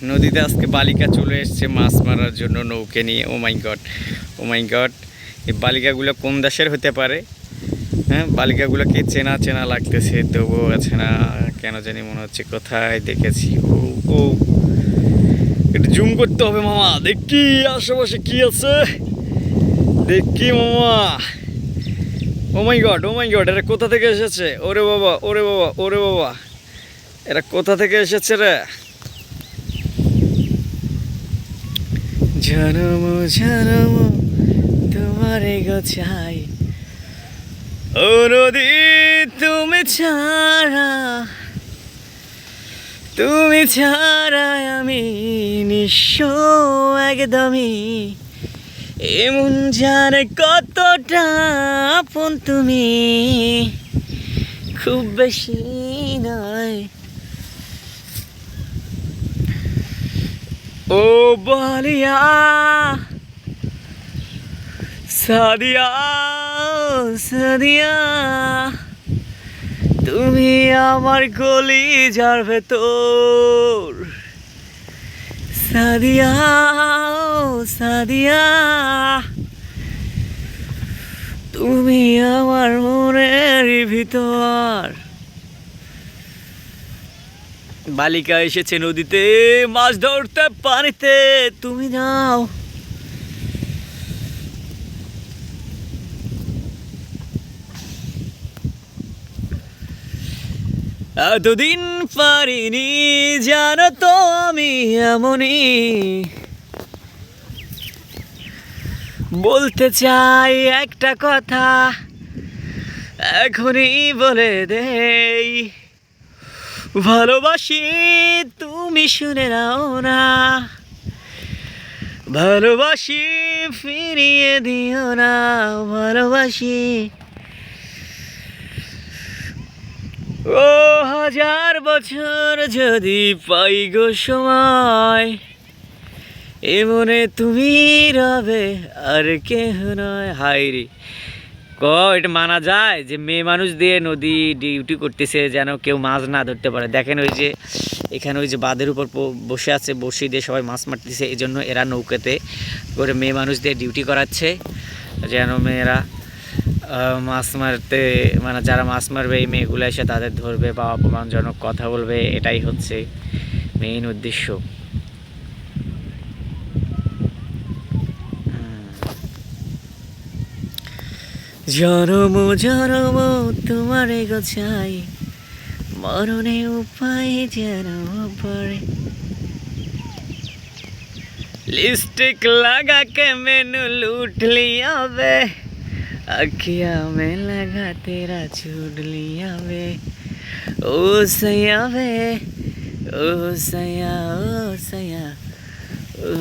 নদীতে আজকে বালিকা চলে এসছে মাছ মারার জন্য নৌকে নিয়ে। ও মাই গড, ও মাই গড, এই বালিকাগুলো কোন দেশের হতে পারে? হ্যাঁ, বালিকাগুলোকে চেনা চেনা লাগতেছে, তবুও আছে না কেন জানি মনে হচ্ছে কোথায় দেখেছি। ও ও একটু জুম করতে হবে মামা, দেখি আশেপাশে কি আছে, দেখি মামা। ও মাই গড, ও মাই গড, এরা কোথা থেকে এসেছে? ওরে বাবা, ওরে বাবা, ওরে বাবা, এরা কোথা থেকে এসেছে রে? জনম জনম তোমারে গোছাই, ও নদী তুমি ছাড়া, তুমি ছাড়া আমি নিঃস্ব একদমই। এমন জানে কতটা আপন তুমি, খুব বেশি নয়। ও বালিয়া সাদিয়া, সাদিয়া, তুমি আমার কলিজার ভেতর। সাদিয়া, সাদিয়া, তুমি আমার মনের ভিতর। বালিকা এসেছে নদীতে মাছ ধরতে, পানিতে তুমি যাও। এতদিন পারিনি জানো তো আমি এমনই, বলতে চাই একটা কথা এখনই বলে দেই, ভালোবাসি তুমি শুনে নাও না, ভালোবাসি ফিরিয়ে দিও না, ভালোবাসি। ও হাজার বছর যদি পাই গো সময়, এ মনে তুমি রবে আর কেহ নয়। হাই রে, এটা মানা যায় যে মেয়ে মানুষ দিয়ে নদী ডিউটি করতেছে যেন কেউ মাছ না ধরতে পারে? দেখেন ওই যে এখানে ওই যে বাঁধের উপর বসে আছে, বসে দিয়ে সবাই মাছ মারতেছে, এই জন্য এরা নৌকাতে করে মেয়ে মানুষ দিয়ে ডিউটি করাচ্ছে যেন মেয়েরা মাছ মারতে, মানে যারা মাছ মারবে এই মেয়েগুলো এসে তাদের ধরবে বা অপমানজনক কথা বলবে, এটাই হচ্ছে মেইন উদ্দেশ্য। জনম জনম তোমারে গোছাই, মরণে উপায় যেন পড়ে। लिपस्टिक लगा के मैनू लूट लिया वे, अखियां में लगा तेरा छूट लिया वे। ओ सया वे, ओ सया, ओ सया, ओ